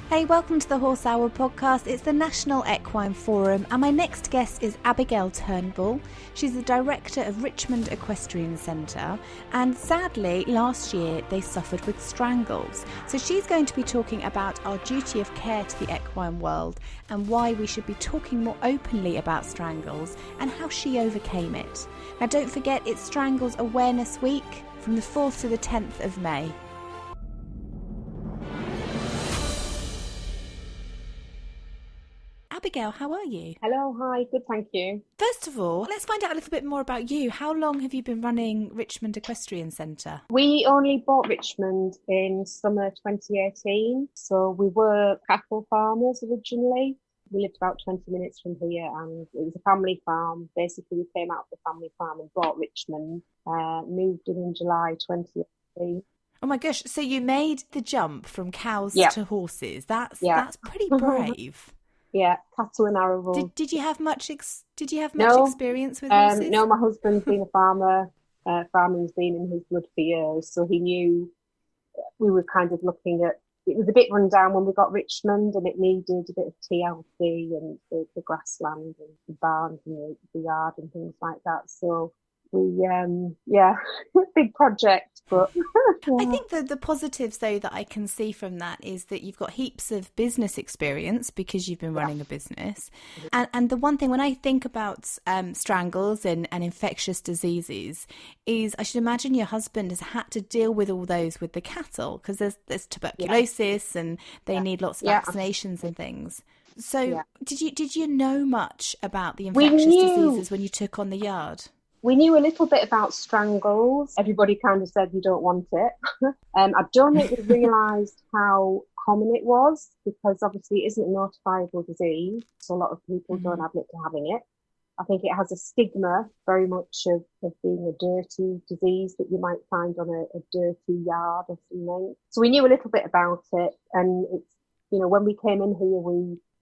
Hey, welcome to the Horse Hour podcast. It's the National Equine Forum, and my next guest is Abigail Turnbull. She's the director of Richmond Equestrian Centre, and sadly, last year they suffered with strangles. So she's going to be talking about our duty of care to the equine world and why we should be talking more openly about strangles and how she overcame it. Now, don't forget, it's Strangles Awareness Week from the 4th to the 10th of May. Abigail, how are you? Hello, hi, good, thank you. First of all, let's find out a little bit more about you. How long have you been running Richmond Equestrian Centre? We only bought Richmond in summer 2018, so we were cattle farmers originally. We lived about 20 minutes from here, and it was a family farm. Basically, we came out of the family farm and bought Richmond, moved in July 2018. Oh my gosh, so you made the jump from cows to horses. That's pretty brave. Yeah, cattle and arable. Did you have much experience with horses? No, my husband's been a farmer. Farming's been in his blood for years, so he knew we were kind of looking at. It was a bit run down when we got Richmond, and it needed a bit of TLC and the grassland and the barns and the yard and things like that. So we, big project, but I think the positives though that I can see from that is that you've got heaps of business experience because you've been running a business, and the one thing when I think about strangles and infectious diseases is I should imagine your husband has had to deal with all those with the cattle because there's tuberculosis and they need lots of vaccinations and things. So did you know much about the infectious diseases when you took on the yard? We knew a little bit about strangles. Everybody kind of said you don't want it. I don't think we realised how common it was because obviously it isn't a notifiable disease. So a lot of people don't admit to having it. I think it has a stigma very much of being a dirty disease that you might find on a dirty yard or something. So we knew a little bit about it. And it's, when we came in here,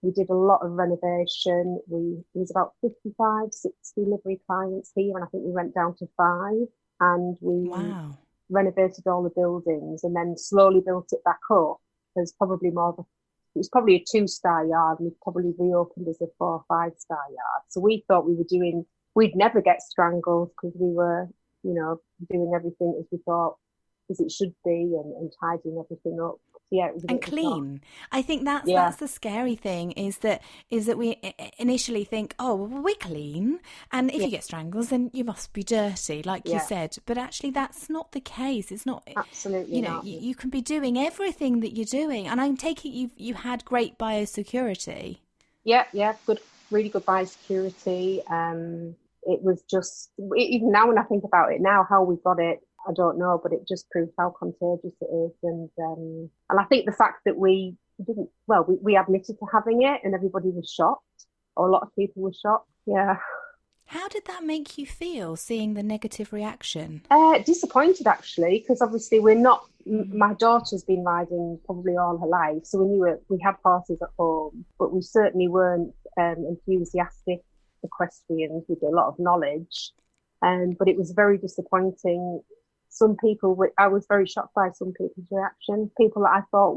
we did a lot of renovation. There was about 55, 60 livery clients here, and I think we went down to 5. And we renovated all the buildings and then slowly built it back up. There's probably it was probably a 2-star yard, and we probably reopened as a 4 or 5-star yard. So we thought we'd never get strangles because we were, doing everything as we thought as it should be and tidying everything up. Yeah, it was and clean. I think that's the scary thing is that we initially think, oh, well, we're clean, and if you get strangles, then you must be dirty, like you said. But actually, that's not the case. It's not. Absolutely, not. You can be doing everything that you're doing, and I'm taking you had great biosecurity. Yeah, good, really good biosecurity. It was just even now when I think about it now, how we got it. I don't know, but it just proves how contagious it is. And I think the fact that we admitted to having it and everybody was shocked, or a lot of people were shocked. Yeah. How did that make you feel, seeing the negative reaction? Disappointed, actually, because obviously we're not, my daughter's been riding probably all her life, so we knew we had horses at home, but we certainly weren't enthusiastic equestrians with a lot of knowledge. But it was very disappointing. Some people, I was very shocked by some people's reaction. People that I thought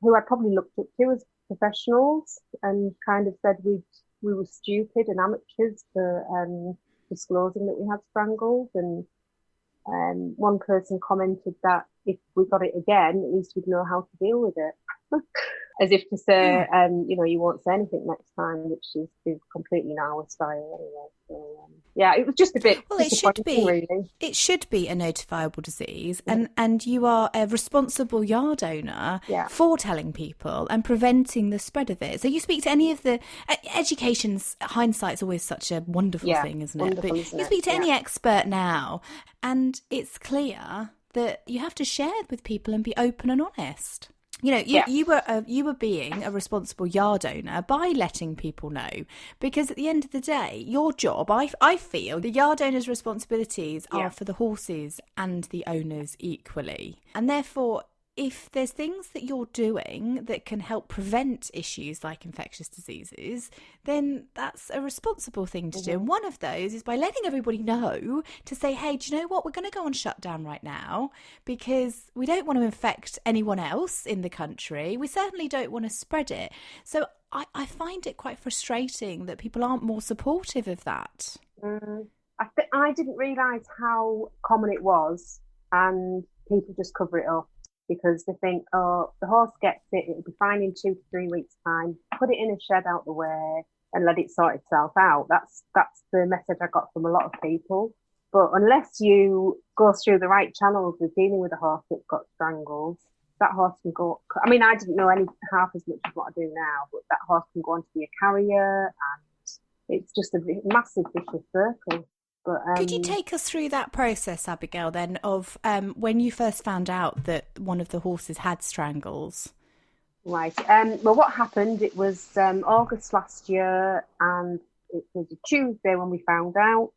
who I probably looked up to as professionals and kind of said we were stupid and amateurs for disclosing that we had strangles. And one person commented that if we got it again, at least we'd know how to deal with it. As if to say, you won't say anything next time, which is completely not our style anyway. So, it was just a bit. Well, it should be. Really. It should be a notifiable disease, and you are a responsible yard owner for telling people and preventing the spread of it. So you speak to any of the education's hindsight's always such a wonderful thing, isn't it? But you speak to any expert now, and it's clear that you have to share it with people and be open and honest. You were being a responsible yard owner by letting people know, because at the end of the day, your job, I feel, the yard owner's responsibilities are for the horses and the owners equally, and therefore if there's things that you're doing that can help prevent issues like infectious diseases, then that's a responsible thing to do. And one of those is by letting everybody know to say, hey, do you know what? We're going to go on shutdown right now because we don't want to infect anyone else in the country. We certainly don't want to spread it. So I find it quite frustrating that people aren't more supportive of that. I didn't realise how common it was, and people just cover it up because they think, oh, the horse gets it, it'll be fine in 2 to 3 weeks' time, put it in a shed out the way and let it sort itself out. That's the message I got from a lot of people. But unless you go through the right channels with dealing with a horse that's got strangles, that horse can go, I mean, I didn't know half as much as what I do now, but that horse can go on to be a carrier, and it's just a massive vicious circle. But, could you take us through that process, Abigail, then, of when you first found out that one of the horses had strangles? Right. Well, what happened, it was August last year, and it was a Tuesday when we found out.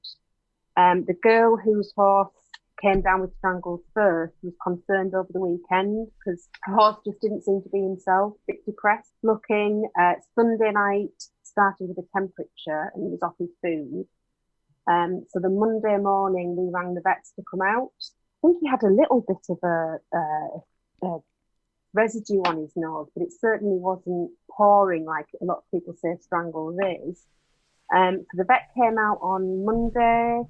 The girl whose horse came down with strangles first was concerned over the weekend because the horse just didn't seem to be himself, a bit depressed looking. Sunday night started with a temperature and he was off his food. So the Monday morning, we rang the vets to come out. I think he had a little bit of a residue on his nose, but it certainly wasn't pouring like a lot of people say strangles is. So the vet came out on Monday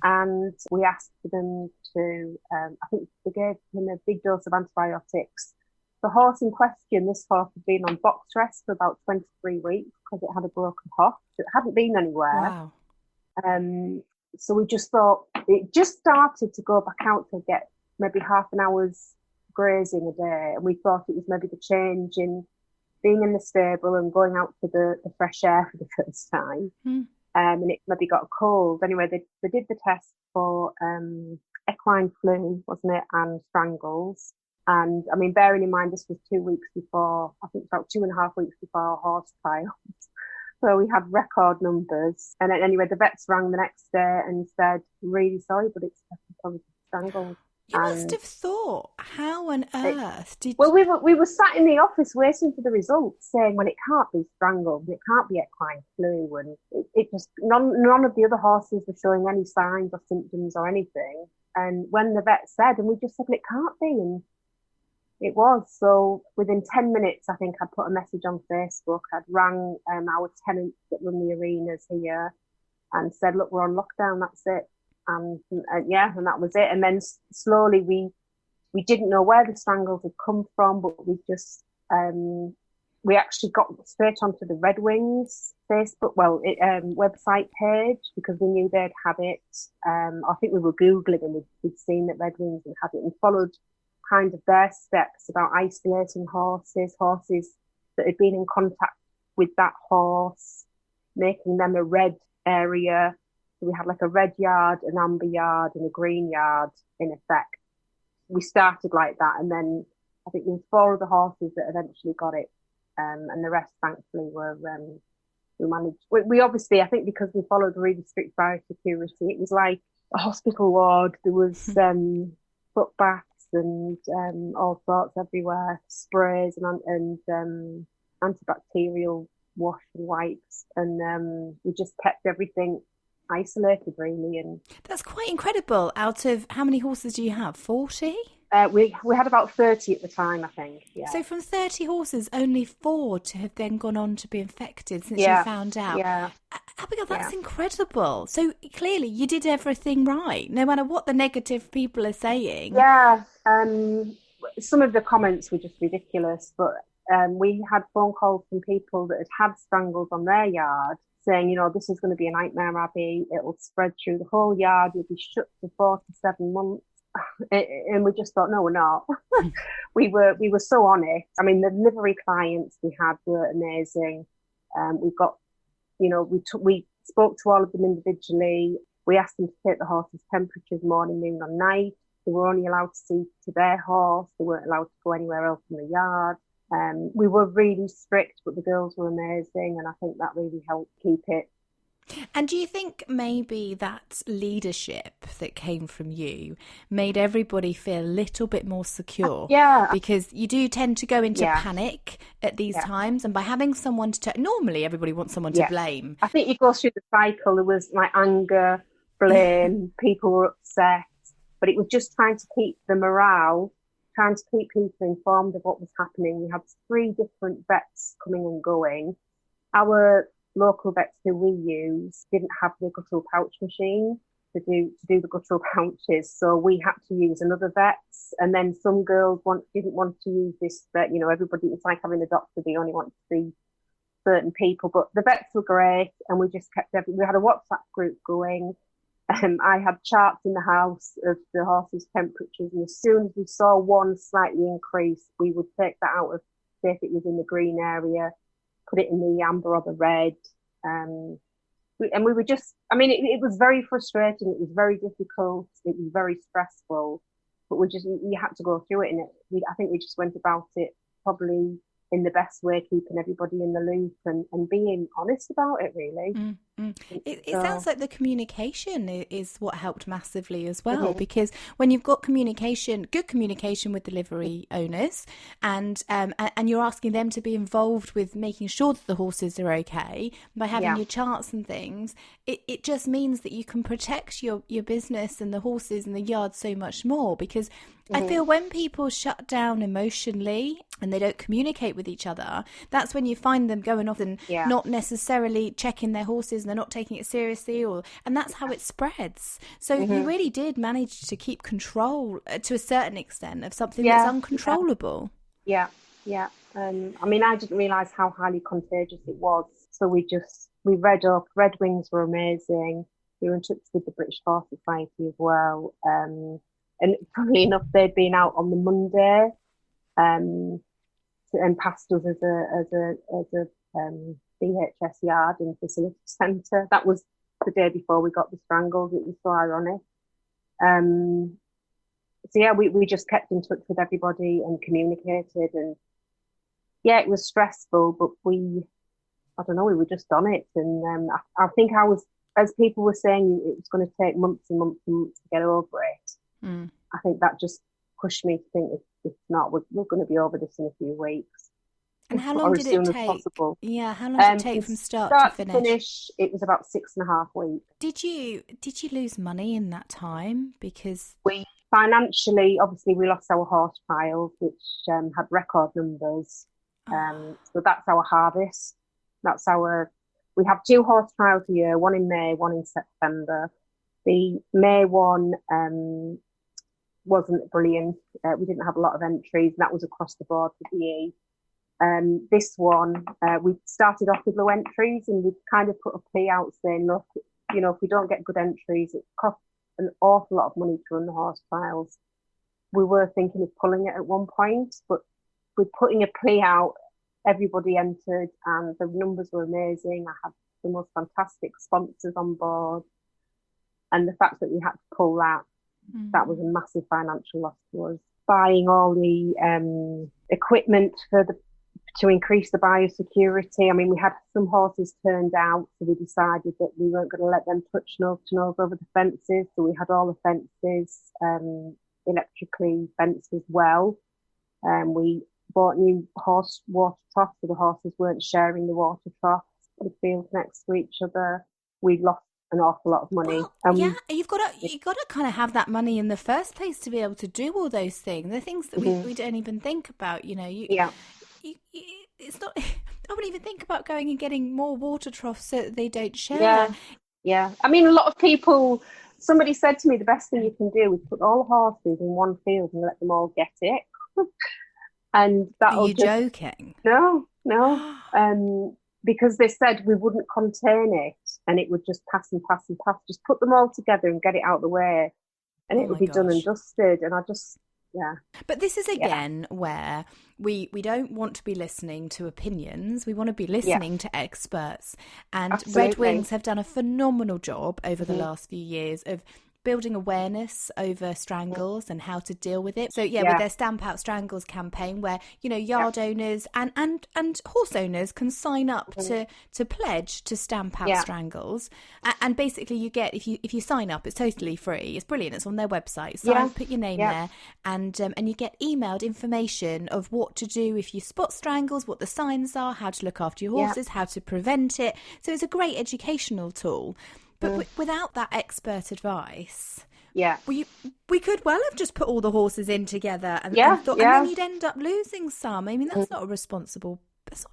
and we asked them to, I think they gave him a big dose of antibiotics. The horse in question, this horse had been on box rest for about 23 weeks because it had a broken hoof. So it hadn't been anywhere. Wow. So we just thought it just started to go back out to get maybe half an hour's grazing a day, and we thought it was maybe the change in being in the stable and going out to the fresh air for the first time. And it maybe got a cold. Anyway, they did the test for equine flu, wasn't it, and strangles. And I mean, bearing in mind this was 2 weeks before, I think about 2.5 weeks before our horse trials. So we had record numbers. And then anyway, the vets rang the next day and said, really sorry, but it's probably strangles. You must have thought, how on earth did... Well, we were sat in the office waiting for the results, saying, well, it can't be strangles, it can't be equine flu. And it just, none of the other horses were showing any signs or symptoms or anything. And when the vet said, and we just said, well, it can't be. And it was. So within 10 minutes, I think I'd put a message on Facebook. I'd rang our tenants that run the arenas here and said, look, we're on lockdown, that's it. And that was it. And then slowly we didn't know where the strangles had come from, but we just, we actually got straight onto the Red Wings Facebook, website page because we knew they'd had it. I think we were Googling and we'd seen that Red Wings had had it and followed kind of their steps about isolating horses that had been in contact with that horse, making them a red area. So we had like a red yard, an amber yard and a green yard in effect. We started like that, and then I think there was 4 other horses that eventually got it, and the rest thankfully were we managed. We obviously, I think because we followed really strict biosecurity, it was like a hospital ward. There was foot baths and all sorts everywhere, sprays and antibacterial wash and wipes, and we just kept everything isolated really. And that's quite incredible. Out of how many horses do you have? 40? We had about 30 at the time, I think. Yeah. So from 30 horses, only 4 to have then gone on to be infected since you found out. Yeah. Abigail, that's incredible. So clearly you did everything right, no matter what the negative people are saying. Yeah. Some of the comments were just ridiculous, but we had phone calls from people that had strangles on their yard saying, this is going to be a nightmare, Abby. It'll spread through the whole yard. You'll be shut for 4 to 7 months. And we just thought, no, we're not. we were so honest. I mean, the livery clients we had were amazing. We got, we spoke to all of them individually. We asked them to take the horses' temperatures morning, noon, and night. They were only allowed to see to their horse. They weren't allowed to go anywhere else in the yard. We were really strict, but the girls were amazing, and I think that really helped keep it And do you think maybe that leadership that came from you made everybody feel a little bit more secure? Yeah. Because you do tend to go into panic at these times, and by having someone to normally everybody wants someone to blame. I think you go through the cycle. There was like anger, blame, people were upset, but it was just trying to keep the morale, trying to keep people informed of what was happening. We had 3 different vets coming and going. Our local vets who we use didn't have the guttural pouch machine to do the guttural pouches, so we had to use another vet's. And then some girls didn't want to use this vet. You know, everybody, it's like having a doctor, they only want to see certain people. But the vets were great, and we just kept we had a WhatsApp group going. I had charts in the house of the horses' temperatures, and as soon as we saw one slightly increase, we would take that out of, say if it was in the green area, put it in the amber or the red. And we were just, I mean, it was very frustrating. It was very difficult. It was very stressful, but we had to go through it. And I think we just went about it probably in the best way, keeping everybody in the loop and being honest about it, really. It sounds like the communication is what helped massively as well, because when you've got good communication with delivery owners, and you're asking them to be involved with making sure that the horses are okay by having your charts and things, it just means that you can protect your business and the horses and the yard so much more. Because I feel when people shut down emotionally and they don't communicate with each other, that's when you find them going off and not necessarily checking their horses, and they're not taking it seriously, and that's how it spreads. So you really did manage to keep control to a certain extent of something that's uncontrollable. Yeah. I mean, I didn't realise how highly contagious it was. So we read up. Red Wings were amazing. We were in touch with the British Horse Society as well. And funnily enough, they'd been out on the Monday and passed us as a BHS yard in facility centre. That was the day before we got the Strangles. It was so ironic. So we just kept in touch with everybody and communicated, and it was stressful, but we were just on it. And I think as people were saying, it was going to take months and months and months to get over it. I think that just pushed me to think, if not, we're going to be over this in a few weeks. And how long did it take? Yeah, how long did it take from start to finish? It was about 6.5 weeks. Did you lose money in that time? Because we financially, obviously, we lost our horse trials, which had record numbers. So that's our harvest. We have 2 horse trials a year, one in May, one in September. The May one wasn't brilliant. We didn't have a lot of entries, and that was across the board for DE. This one, we started off with low entries, and we kind of put a plea out saying, look, you know, if we don't get good entries, it costs an awful lot of money to run the horse trials. We were thinking of pulling it at one point, but with putting a plea out, everybody entered, and the numbers were amazing. I had the most fantastic sponsors on board, and the fact that we had to pull that was a massive financial loss to us. Buying all the equipment to increase the biosecurity. I mean, we had some horses turned out, so we decided that we weren't going to let them touch nose to nose over the fences. So we had all the fences electrically fenced as well. We bought new horse water troughs, so the horses weren't sharing the water troughs. The fields next to each other. We lost an awful lot of money. Well, you've got to kind of have that money in the first place to be able to do all those things. The things that we don't even think about. You know, it's not. I wouldn't even think about going and getting more water troughs so that they don't share. Yeah. I mean, a lot of people. Somebody said to me, the best thing you can do is put all the horses in one field and let them all get it. And that. Are you joking? No. Because they said we wouldn't contain it and it would just pass and pass and pass. Just put them all together and get it out of the way, and it would be done and dusted. And I just, But this is again where we don't want to be listening to opinions. We want to be listening to experts. And Absolutely. Red Wings have done a phenomenal job over the last few years of building awareness over strangles and how to deal with it. So with their Stamp Out Strangles campaign, where yard owners and horse owners can sign up to pledge to stamp out strangles, and basically you get, if you sign up, it's totally free. It's brilliant. It's on their website. Put your name there, and you get emailed information of what to do if you spot strangles, what the signs are, how to look after your horses, how to prevent it. So it's a great educational tool. But without that expert advice, we could well have just put all the horses in together and thought, and then you'd end up losing some. I mean, that's not a responsible.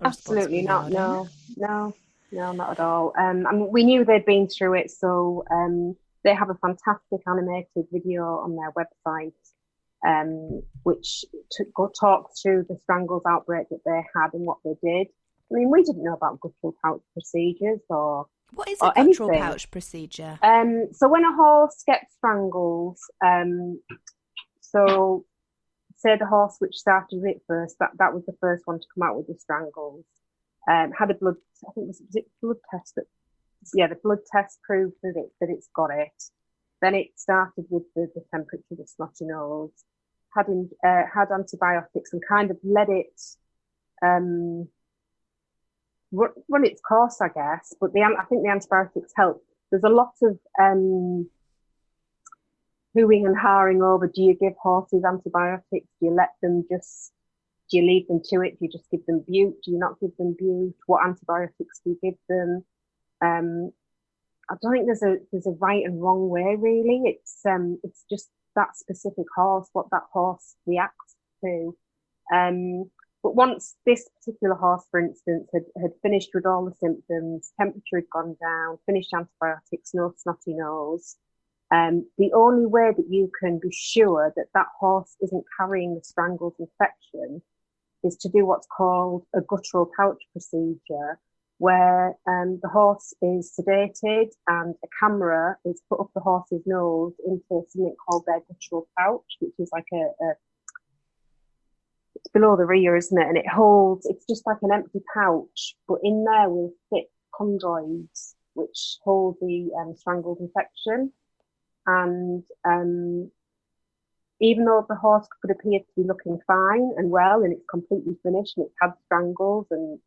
Absolutely not. No, not at all. I mean, we knew they'd been through it, so they have a fantastic animated video on their website, which talks through the strangles outbreak that they had and what they did. I mean, we didn't know about guttural pouch procedures or what is a guttural pouch procedure? So when a horse gets strangles, so say the horse which started it first, that was the first one to come out with the strangles. Had a blood, I think was it blood test that, the blood test proved that it's got it. Then it started with the temperature, the snotty nose, had antibiotics and kind of let it run its course, I guess. But I think the antibiotics help. There's a lot of hooing and hawing over. Do you give horses antibiotics? Do you leave them to it? Do you just give them bute? Do you not give them bute? What antibiotics do you give them? I don't think there's a right and wrong way, really. It's just that specific horse, what that horse reacts to. But once this particular horse, for instance, had finished with all the symptoms, temperature had gone down, finished antibiotics, no snotty nose, the only way that you can be sure that horse isn't carrying the strangles infection is to do what's called a guttural pouch procedure, where the horse is sedated and a camera is put up the horse's nose into something called their guttural pouch, which is like it's below the rear, isn't it? And it's just like an empty pouch, but in there will fit chondroids, which hold the strangles infection. And even though the horse could appear to be looking fine and well, and it's completely finished and it's had strangles, and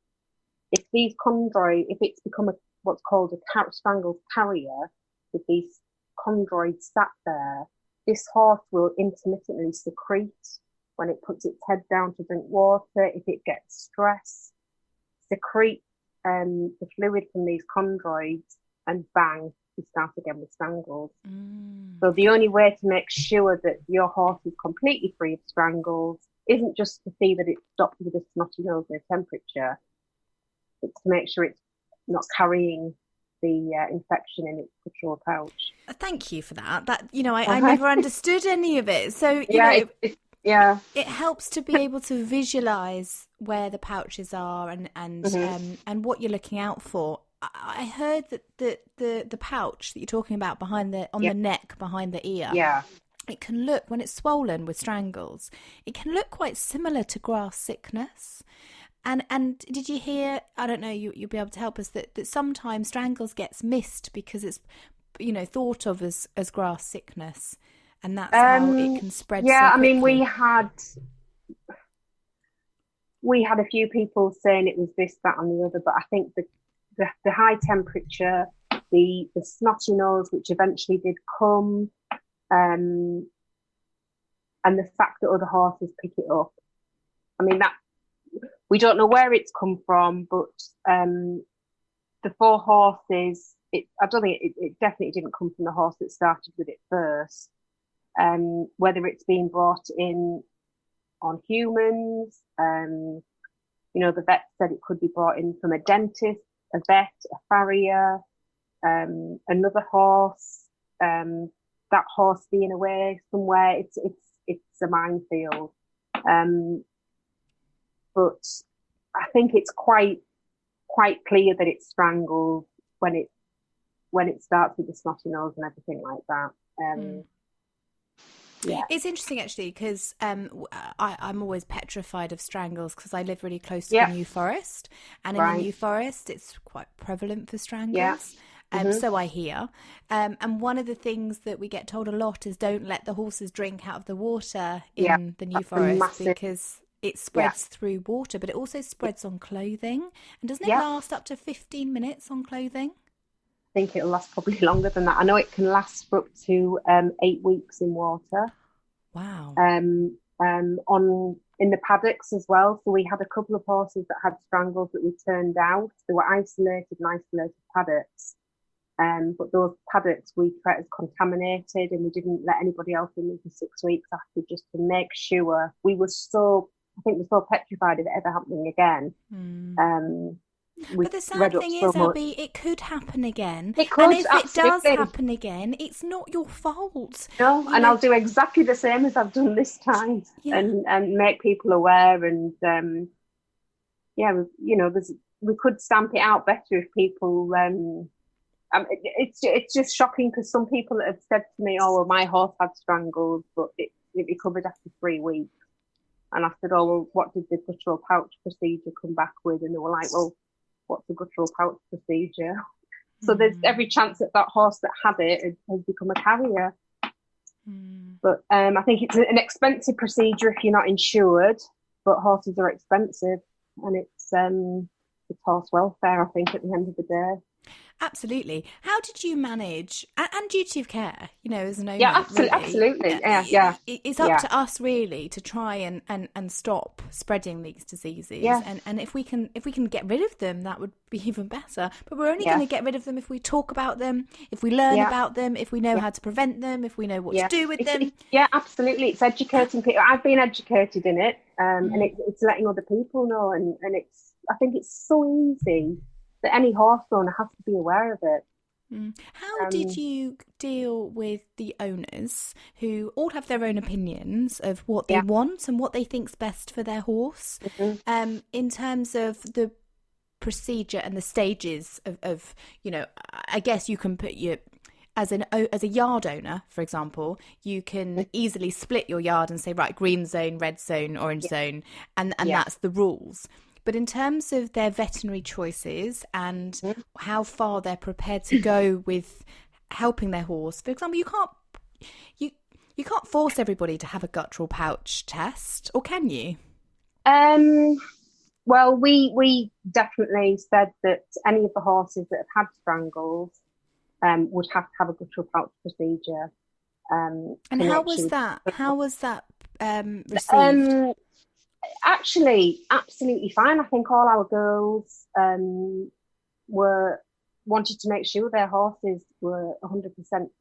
if it's become what's called a strangles carrier, with these chondroids sat there, this horse will intermittently secrete when it puts its head down to drink water. If it gets stressed, secrete the fluid from these chondroids, and bang, you start again with strangles. So the only way to make sure that your horse is completely free of strangles isn't just to see that it's stopped with a snotty nose and a temperature. It's to make sure it's not carrying the infection in its guttural pouch. Thank you for that. I never understood any of it. So it helps to be able to visualize where the pouches are and what you're looking out for. I heard that the pouch that you're talking about the neck behind the ear. Yeah. It can look, when it's swollen with strangles, it can look quite similar to grass sickness. And did you hear, I don't know, you'll be able to help us, that sometimes strangles gets missed because it's, thought of as grass sickness, and that's how it can spread so quickly. I mean, we had a few people saying it was this, that and the other, but I think the high temperature, the snotty nose, which eventually did come, and the fact that other horses pick it up. I mean, that we don't know where it's come from, but the 4 horses, I don't think it definitely didn't come from the horse that started with it first. Whether it's been brought in on humans, the vet said it could be brought in from a dentist, a vet, a farrier, another horse, that horse being away somewhere. It's a minefield. But I think it's quite clear that it's strangles when it starts with the snotty nose and everything like that. Yeah. It's interesting actually, because I'm always petrified of strangles because I live really close to the New Forest, and in the New Forest it's quite prevalent for strangles. So I hear. And one of the things that we get told a lot is don't let the horses drink out of the water in the New Forest because it spreads through water, but it also spreads on clothing. And doesn't it last up to 15 minutes on clothing? I think it'll last probably longer than that. I know it can last for up to 8 weeks in water. Wow. In the paddocks as well. So we had a couple of horses that had strangles that we turned out. They were isolated paddocks. But those paddocks we treated as contaminated, and we didn't let anybody else in them for 6 weeks after, just to make sure. I think we're so petrified of it ever happening again. But the sad thing is, Abby, it could happen again. It could, and if absolutely. It does happen again, it's not your fault. No, and I'll do exactly the same as I've done this time, and make people aware. And we could stamp it out better if people. It's just shocking because some people have said to me, "Oh, well, my horse had strangles, but it recovered after 3 weeks." And I said, "Oh, well, what did the guttural pouch procedure come back with?" And they were like, "Well, what's the guttural pouch procedure?" So there's every chance that horse that had it has become a carrier. But I think it's an expensive procedure if you're not insured, but horses are expensive, and it's horse welfare, I think, at the end of the day. Absolutely. How did you manage, and duty of care, as an owner? Yeah, really, absolutely. Yeah. It's up to us really to try and stop spreading these diseases. Yeah. And if we can get rid of them, that would be even better. But we're only going to get rid of them if we talk about them, if we learn about them, if we know how to prevent them, if we know what to do with them. Yeah, absolutely. It's educating people. I've been educated in it, and it's letting other people know. And I think it's so easy that any horse owner has to be aware of it. How did you deal with the owners who all have their own opinions of what they want and what they think's best for their horse, in terms of the procedure and the stages of I guess you can put as a yard owner, for example, you can easily split your yard and say, right, green zone, red zone, orange zone, and that's the rules. But in terms of their veterinary choices and how far they're prepared to go with helping their horse, for example, you can't force everybody to have a guttural pouch test, or can you? Well, we definitely said that any of the horses that have had strangles would have to have a guttural pouch procedure. And how was that? How was that received? Actually, absolutely fine. I think all our girls wanted to make sure their horses were 100%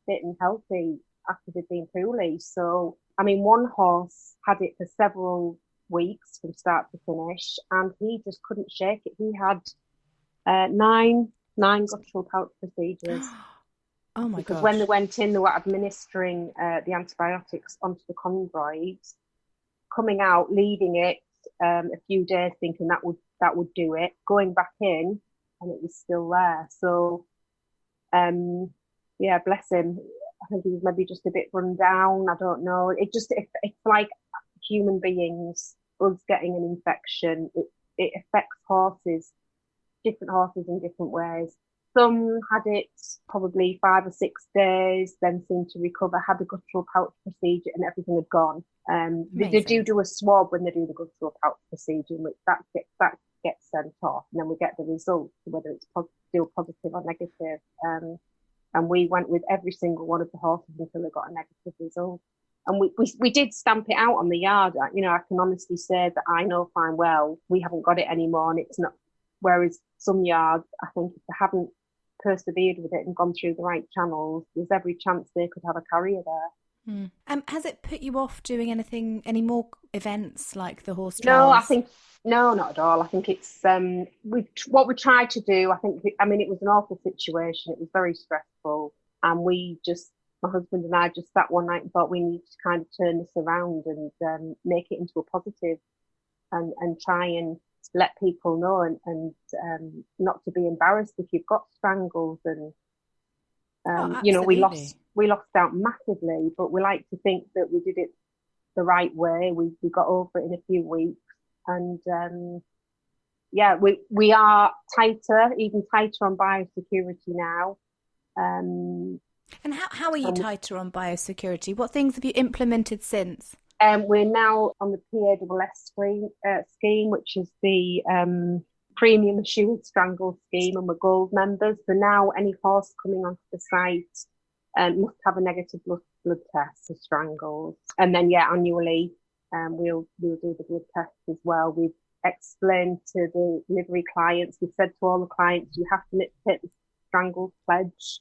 fit and healthy after they'd been poorly. So, I mean, one horse had it for several weeks from start to finish, and he just couldn't shake it. He had nine guttural pouch procedures. Oh my god! Because when they went in, they were administering the antibiotics onto the chondroids, coming out, leaving it a few days, thinking that would do it, going back in, and it was still there. So, yeah, bless him. I think he was maybe just a bit run down. I don't know. It's like human beings, us getting an infection. It affects horses, different horses in different ways. Some had it probably 5 or 6 days, then seemed to recover, had the guttural pouch procedure, and everything had gone. They do a swab when they do the guttural pouch procedure, in which that gets sent off, and then we get the results, whether it's still positive or negative. And we went with every single one of the horses until they got a negative result. And we did stamp it out on the yard. I can honestly say that I know fine well we haven't got it anymore, and it's not. Whereas some yards, I think if they haven't persevered with it and gone through the right channels, there's every chance they could have a carrier there. Has it put you off doing any more events like the horse trials? No, not at all. I think it's what we tried to do. It was an awful situation. It was very stressful, and my husband and I just sat one night and thought we need to kind of turn this around and make it into a positive, and try and let people know and not to be embarrassed if you've got strangles. And we lost out massively, but we like to think that we did it the right way. We got over it in a few weeks, and we are even tighter on biosecurity now. And how are you tighter on biosecurity? What things have you implemented since? We're now on the PASS scheme, which is the premium assured Strangles scheme, and we're gold members. So now any horse coming onto the site must have a negative blood test for Strangles. And then, annually, we'll do the blood test as well. We've explained to the delivery clients, we've said to all the clients, you have to hit the Strangles pledge.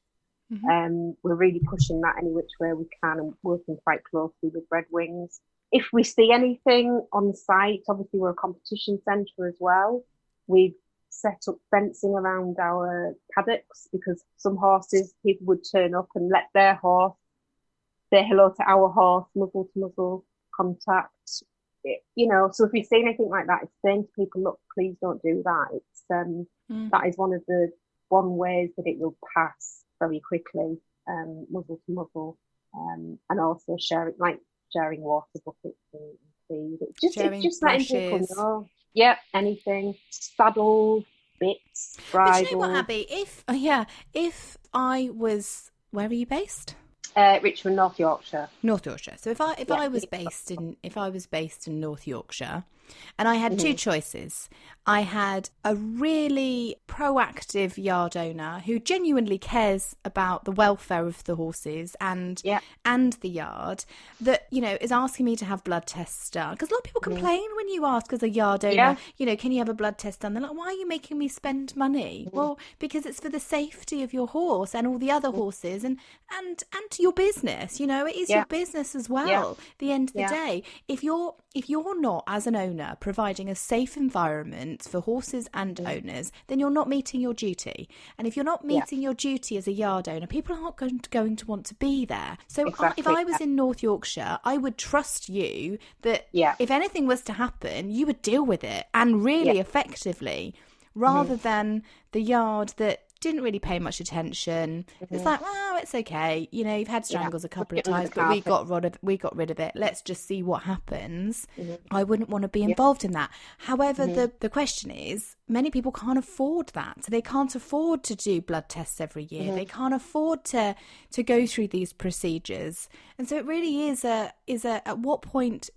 We're really pushing that any which way we can and working quite closely with Red Wings. If we see anything on the site, obviously we're a competition centre as well. We've set up fencing around our paddocks because some horses, people would turn up and let their horse say hello to our horse, muzzle to muzzle contact. So if we see anything like that, it's saying to people, look, please don't do that. It's that is one ways that it will pass very quickly, muzzle to muzzle, and also sharing water buckets and feed. It's just letting people know. Yeah, anything, saddles, bits, bridles. But you know what, Abby? If I was, where are you based? Richmond, North Yorkshire. North Yorkshire. So if I was based in North Yorkshire, and I had two choices. I had a really proactive yard owner who genuinely cares about the welfare of the horses and the yard, that, is asking me to have blood tests done. Because a lot of people complain when you ask as a yard owner, can you have a blood test done? They're like, why are you making me spend money? Well, because it's for the safety of your horse and all the other horses and to your business. It is your business as well. At the end of the day, if you're not, as an owner, providing a safe environment for horses and owners, then you're not meeting your duty. And if you're not meeting your duty as a yard owner, people aren't going to want to be there. So if I was in North Yorkshire, I would trust you that if anything was to happen, you would deal with it and really effectively, rather than the yard that didn't really pay much attention. It's like, it's okay. You've had Strangles a couple of times, but we got rid of it. Let's just see what happens. I wouldn't want to be involved in that. However, the question is, many people can't afford that. So they can't afford to do blood tests every year. They can't afford to go through these procedures. And so it really is at what point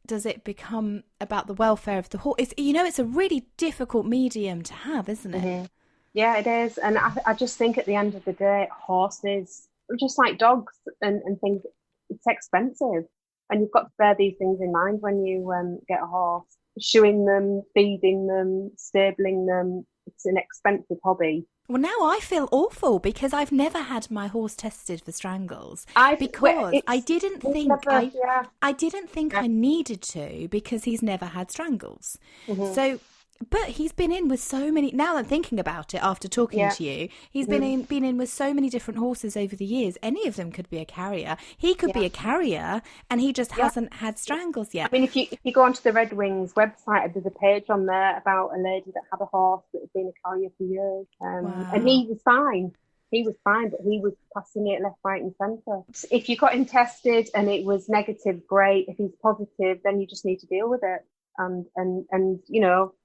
does it become about the welfare of the horse? It's a really difficult medium to have, isn't it? Yeah, it is. And I just think at the end of the day, horses, just like dogs and things, it's expensive. And you've got to bear these things in mind when you get a horse. Shoeing them, feeding them, stabling them, it's an expensive hobby. Well, now I feel awful because I've never had my horse tested for Strangles I didn't think I needed to, because he's never had Strangles. So. But he's been in with so many. Now I'm thinking about it after talking to you. He's been in with so many different horses over the years. Any of them could be a carrier. He could be a carrier, and he just hasn't had Strangles yet. I mean, if you go onto the Red Wings website, there's a page on there about a lady that had a horse that had been a carrier for years, and he was fine. He was fine, but he was passing it left, right, and centre. If you got him tested and it was negative, great. If he's positive, then you just need to deal with it. And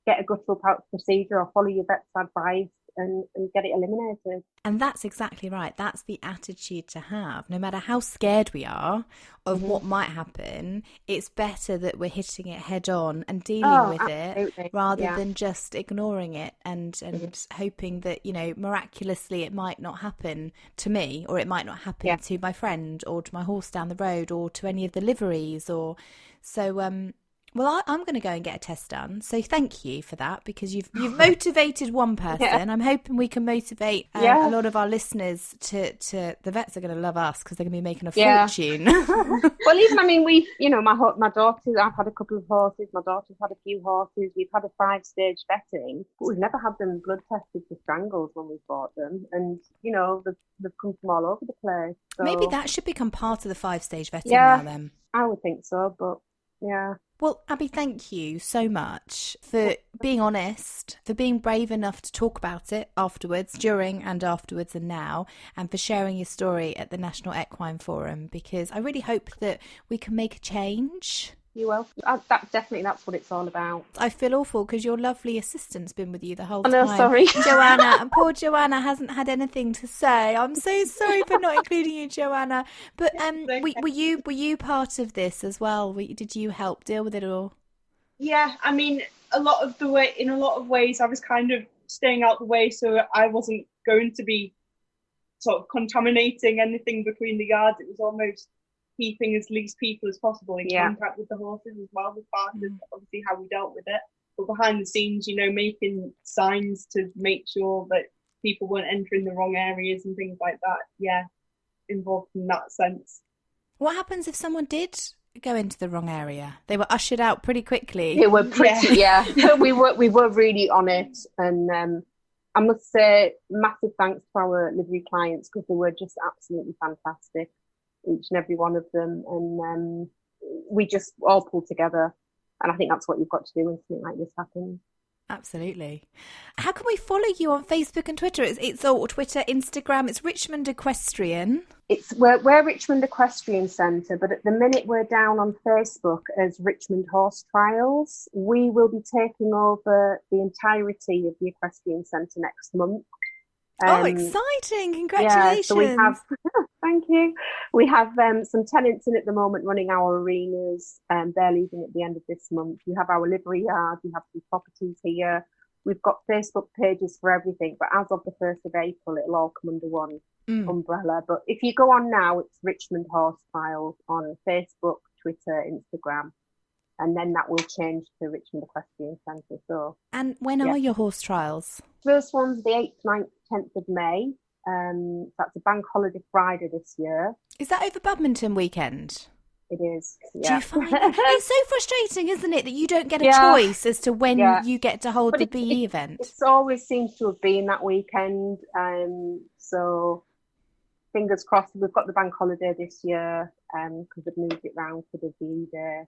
get a guttural pouch procedure or follow your vet's advice and get it eliminated. And that's exactly right. That's the attitude to have. No matter how scared we are of what might happen, it's better that we're hitting it head on and dealing with it rather than just ignoring it and hoping that, miraculously it might not happen to me, or it might not happen to my friend or to my horse down the road or to any of the liveries Well, I'm going to go and get a test done. So thank you for that, because you've motivated one person. I'm hoping we can motivate a lot of our listeners to the vets are going to love us because they're going to be making a fortune. Well, even, we've, my daughters, I've had a couple of horses. My daughter's had a few horses. We've had a 5-stage vetting, but we've never had them blood tested for Strangles when we bought them. And, they've come from all over the place. So. Maybe that should become part of the 5-stage vetting now then. I would think so, but yeah. Well, Abby, thank you so much for being honest, for being brave enough to talk about it afterwards, during and afterwards and now, and for sharing your story at the National Equine Forum, because I really hope that we can make a change You're welcome. That's what it's all about. I feel awful because your lovely assistant's been with you the whole time. Oh, no, sorry. Joanna, and poor Joanna hasn't had anything to say. I'm so sorry for not including you, Joanna. But were you part of this as well? Did you help deal with it all? Yeah, I mean, in a lot of ways, I was kind of staying out the way, so I wasn't going to be sort of contaminating anything between the yards. It was almost keeping as least people as possible in contact with the horses as well, was part of obviously how we dealt with it. But behind the scenes, making signs to make sure that people weren't entering the wrong areas and things like that, involved in that sense. What happens if someone did go into the wrong area? They were ushered out pretty quickly. They were pretty, we were really on it, and I must say massive thanks to our livery clients, because they were just absolutely fantastic, each and every one of them, and we just all pulled together, and I think that's what you've got to do when something like this happens. Absolutely. How can we follow you on Facebook and Twitter? It's all Twitter, Instagram. It's Richmond Equestrian. We're Richmond Equestrian Centre, but at the minute we're down on Facebook as Richmond Horse Trials. We will be taking over the entirety of the Equestrian Centre next month. Exciting! Congratulations! Yeah, so we have. Thank you. We have some tenants in at the moment running our arenas, and they're leaving at the end of this month. We have our livery yard. We have some properties here. We've got Facebook pages for everything, but as of the 1st of April, it'll all come under one umbrella. But if you go on now, it's Richmond Horse Trials on Facebook, Twitter, Instagram, and then that will change to Richmond Equestrian Centre. So, and when are your horse trials? First one's the 8th, 9th, 10th of May. That's a bank holiday Friday this year. Is that over Badminton weekend? It is. Yeah. Do you find it's so frustrating, isn't it, that you don't get a choice as to when you get to hold the BE event? It always seems to have been that weekend. So fingers crossed. We've got the bank holiday this year because they've moved it round for the BE Day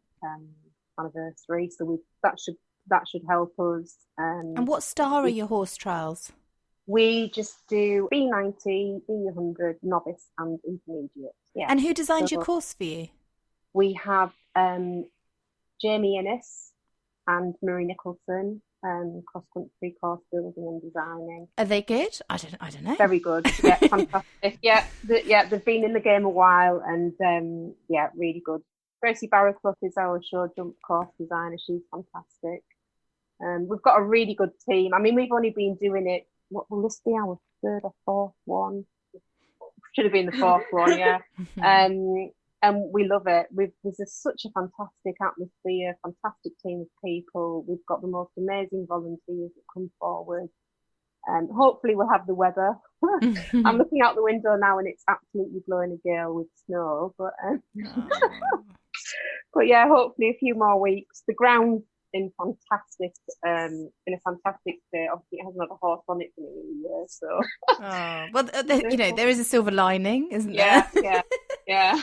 anniversary. So that should help us. And what star are your horse trials? We just do B90, B100, novice and intermediate. Yeah. And who designed your course for you? We have Jamie Innes and Marie Nicholson, cross-country course building and designing. Are they good? I don't know. Very good. Yeah, fantastic. They've been in the game a while, and really good. Tracy Barraclough is our show jump course designer. She's fantastic. We've got a really good team. I mean, we've only been doing it. What will this be? Our third or fourth one? Should have been the fourth one, yeah. And we love it. There's such a fantastic atmosphere, fantastic team of people. We've got the most amazing volunteers that come forward. Hopefully we'll have the weather. I'm looking out the window now and it's absolutely blowing a gale with snow. But but yeah, hopefully a few more weeks. The ground's in a fantastic state. Obviously, it hasn't had a horse on it for nearly a year, so. There is a silver lining, isn't there? Yeah.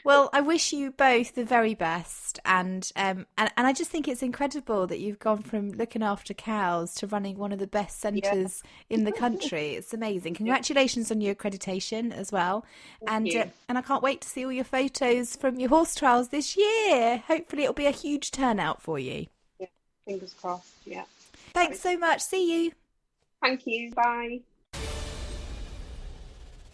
Well, I wish you both the very best, and I just think it's incredible that you've gone from looking after cows to running one of the best centres in the country. It's amazing. Congratulations on your accreditation as well, and I can't wait to see all your photos from your horse trials this year. Hopefully, it'll be a huge turnout for you. Yeah, fingers crossed. Yeah. Thanks so much. See you. Thank you. Bye.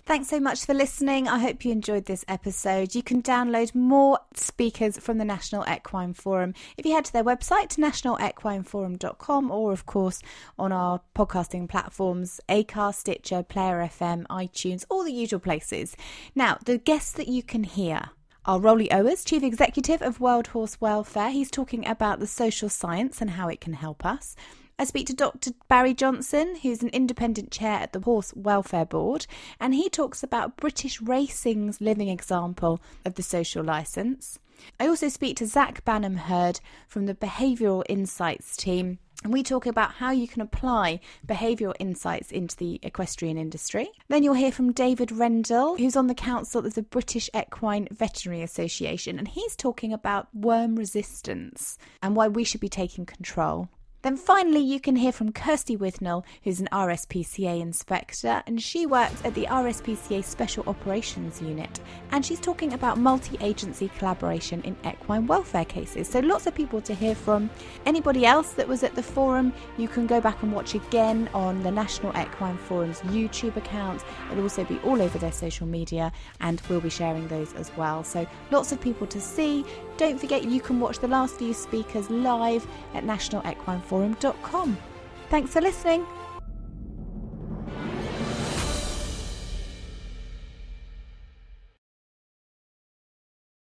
Thanks so much for listening. I hope you enjoyed this episode. You can download more speakers from the National Equine Forum if you head to their website, nationalequineforum.com, or of course on our podcasting platforms, Acast, Stitcher, Player FM, iTunes, all the usual places. Now, the guests that you can hear are Rolly Owers, Chief Executive of World Horse Welfare. He's talking about the social science and how it can help us. I speak to Dr. Barry Johnson, who's an independent chair at the Horse Welfare Board, and he talks about British racing's living example of the social licence. I also speak to Zach Banham-Hurd from the Behavioural Insights team, and we talk about how you can apply behavioural insights into the equestrian industry. Then you'll hear from David Rendell, who's on the council of the British Equine Veterinary Association, and he's talking about worm resistance and why we should be taking control. Then finally, you can hear from Kirsty Withnell, who's an RSPCA inspector, and she works at the RSPCA Special Operations Unit, and she's talking about multi-agency collaboration in equine welfare cases. So lots of people to hear from. Anybody else that was at the forum, you can go back and watch again on the National Equine Forum's YouTube account. It'll also be all over their social media, and we'll be sharing those as well. So lots of people to see. Don't forget, you can watch the last few speakers live at nationalequineforum.com. Thanks for listening.